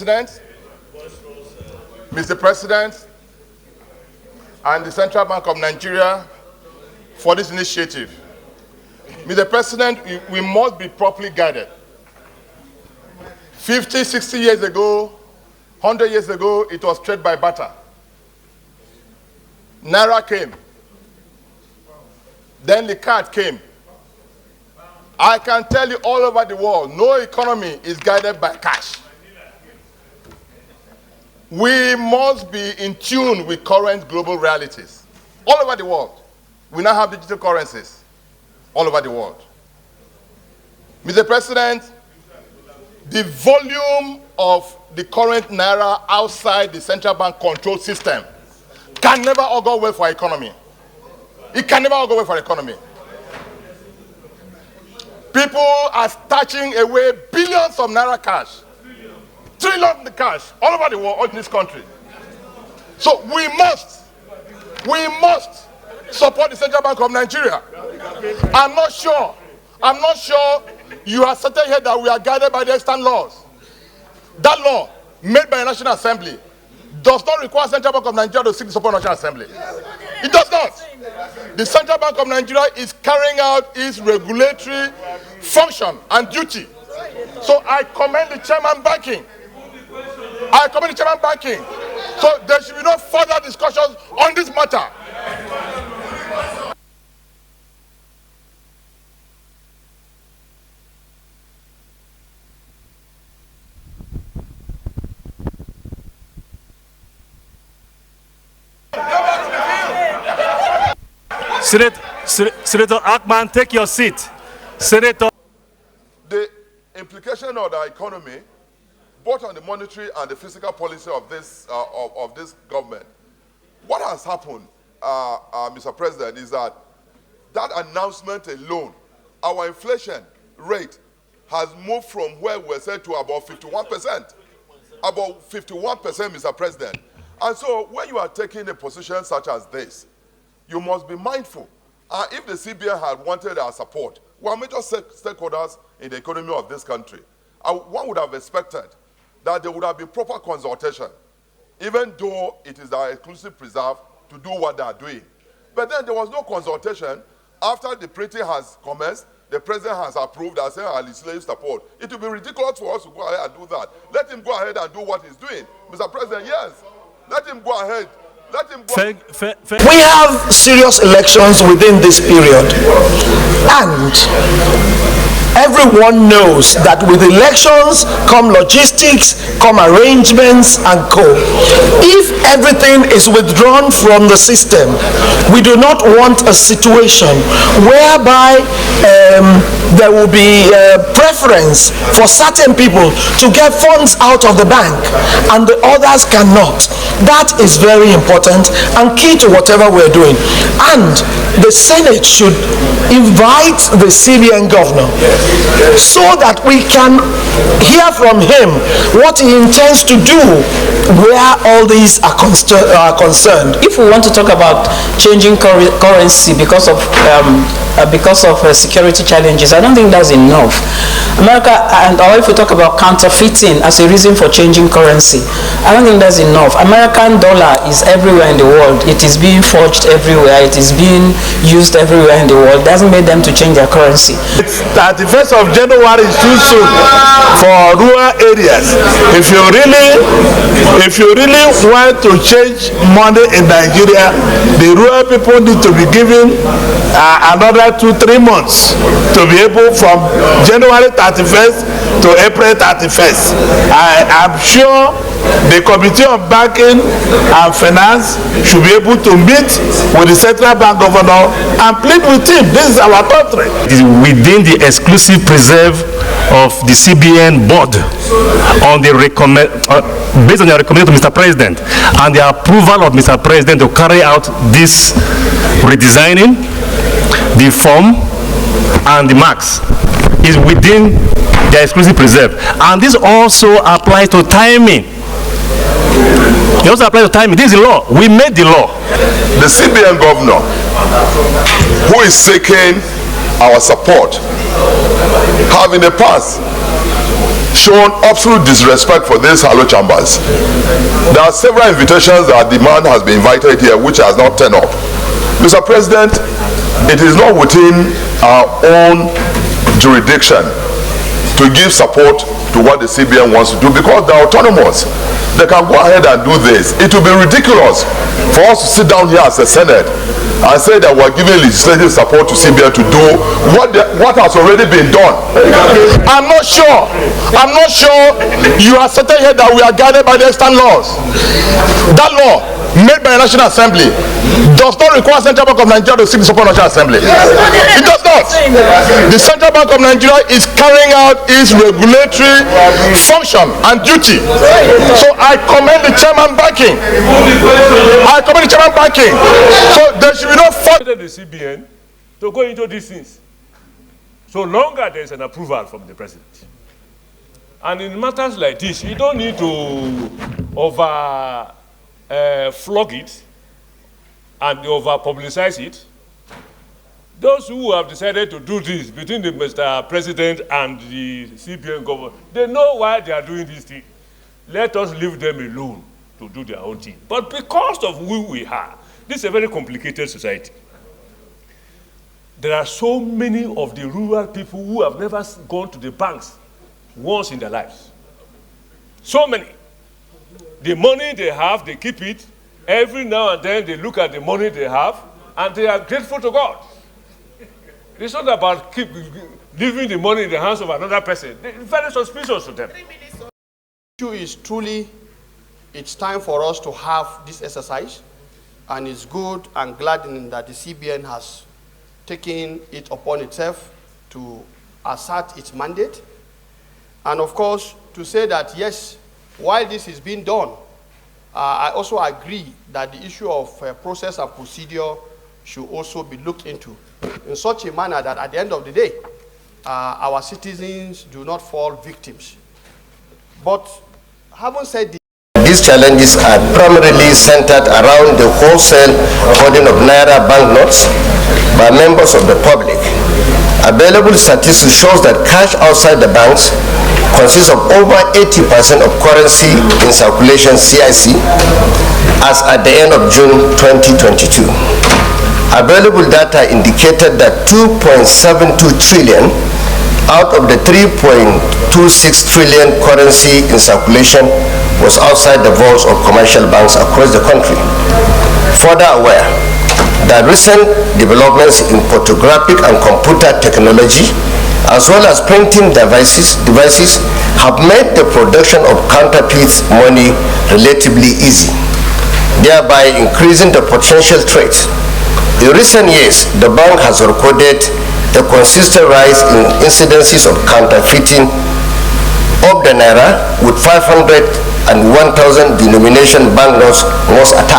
President, Mr. President, and the Central Bank of Nigeria for this initiative. Mr. President, we must be properly guided. 50, 60 years ago, 100 years ago, it was trade by barter. Naira came. Then the card came. I can tell you all over the world, no economy is guided by cash. We must be in tune with current global realities. All over the world, we now have digital currencies. All over the world. Mr. President, the volume of the current Naira outside the central bank control system can never augur well for our economy. It can never augur well for our economy. People are stashing away billions of Naira cash. Trillions of cash all over the world, all in this country. So we must support the Central Bank of Nigeria. I'm not sure you are certain here that we are guided by the extant laws. That law, made by the National Assembly, does not require Central Bank of Nigeria to seek the support of the National Assembly. It does not. The Central Bank of Nigeria is carrying out its regulatory function and duty. So I commend the chairman banking. So there should be no further discussions on this matter. Senator Ackman, take your seat. Senator. The implication of the economy, both on the monetary and the fiscal policy of this government, what has happened, Mr. President, is that announcement alone, our inflation rate has moved from where we're set to about 51%. About 51%, Mr. President. And so when you are taking a position such as this, you must be mindful. If the CBN had wanted our support, we are major stakeholders in the economy of this country. One would have expected that there would have been proper consultation, even though it is our exclusive preserve to do what they are doing. But then there was no consultation. After the printing has commenced, the president has approved and said, I'll legislative support. It would be ridiculous for us to go ahead and do that. Let him go ahead and do what he's doing. Mr. President, yes. Let him go ahead. Let him go. We have serious elections within this period. And everyone knows that with elections come logistics, come arrangements, and co. If everything is withdrawn from the system, we do not want a situation whereby there will be preference for certain people to get funds out of the bank and the others cannot. That is very important and key to whatever we're doing. And the Senate should invite the CBN governor so that we can hear from him what he intends to do where all these are concerned. If we want to talk about changing currency because of security challenges, I don't think that's enough. America, or if we talk about counterfeiting as a reason for changing currency, I don't think that's enough. American dollar is everywhere in the world. It is being forged everywhere. It is being used everywhere in the world. It doesn't make them to change their currency. It's 31st of January is too soon for rural areas. If you really want to change money in Nigeria, the rural people need to be given another 2-3 months to be able from January 31st to April 31st. I am sure the Committee of Banking and Finance should be able to meet with the Central Bank Governor and plead with him. This is our country. It is within the exclusive preserve of the CBN board on the based on the recommendation of Mr. President and the approval of Mr. President to carry out this redesigning, the form and the marks is within the exclusive preserve. And this also applies to timing. It also applies to timing. This is the law. We made the law. The CBN governor, who is seeking our support, have in the past shown absolute disrespect for these hallowed chambers. There are several invitations that the man has been invited here which has not turned up. Mr. President, it is not within our own jurisdiction to give support to what the CBN wants to do because they are autonomous. They can go ahead and do this. It will be ridiculous for us to sit down here as a Senate and say that we're giving legislative support to CBN to do what has already been done. I'm not sure you are certain here that we are guided by the extant laws. That law made by the National Assembly does not require Central Bank of Nigeria to seek the support of the National Assembly. It does not. The Central Bank of Nigeria is carrying out its regulatory function and duty. So I commend the chairman backing. So there should be no fault. The CBN to go into these things so long as there is an approval from the president. And in matters like this, you don't need to flog it and over-publicize it. Those who have decided to do this between the Mr. President and the CBN government, they know why they are doing this thing. Let us leave them alone to do their own thing. But because of who we are, this is a very complicated society. There are so many of the rural people who have never gone to the banks once in their lives. So many. The money they have, they keep it. Every now and then they look at the money they have and they are grateful to God. It's not about leaving the money in the hands of another person. It's very suspicious to them. The issue is truly, it's time for us to have this exercise, and it's good and gladdening that the CBN has taken it upon itself to assert its mandate. And of course, to say that yes, while this is being done, I also agree that the issue of process and procedure should also be looked into in such a manner that at the end of the day, our citizens do not fall victims. But having said this, these challenges are primarily centered around the wholesale hoarding of Naira banknotes by members of the public. Available statistics shows that cash outside the banks consists of over 80% of currency in circulation (CIC) as at the end of June 2022. Available data indicated that 2.72 trillion out of the 3.26 trillion currency in circulation was outside the vaults of commercial banks across the country. Further aware that recent developments in photographic and computer technology as well as printing devices have made the production of counterfeit money relatively easy, thereby increasing the potential threat. In recent years, the bank has recorded a consistent rise in incidences of counterfeiting of the Naira, with 500 and 1,000 denomination banknotes most attacked.